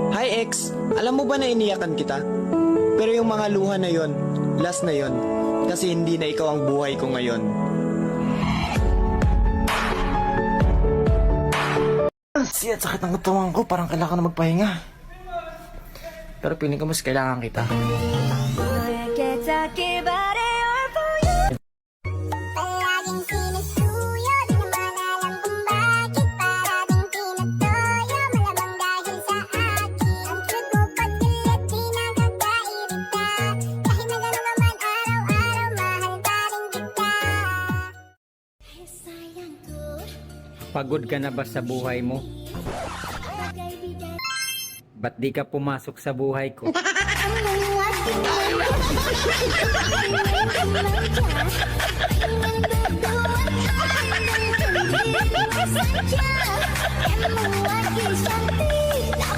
Hi ex, alam mo ba na iniyakan kita? Pero yung mga luha na yon, last na yon. Kasi hindi na ikaw ang buhay ko ngayon. Siya, sakit ng katawan ko. Parang kailangan na magpahinga. Pero piling ko mas kailangan kita. Palaging sinusuyo, di naman alam kung bakit. Parang tinatoyo, malamang dahil sa akin. Ang cute mo pag galit, di nakakairita. Kahit na gano'n naman araw-araw, mahal pa rin kita. Sayang ko, Pagod ka na ba sa buhay mo? bagay bigat. Ba't di ka pumasok sa buhay ko? Ang maluwag din mo, ang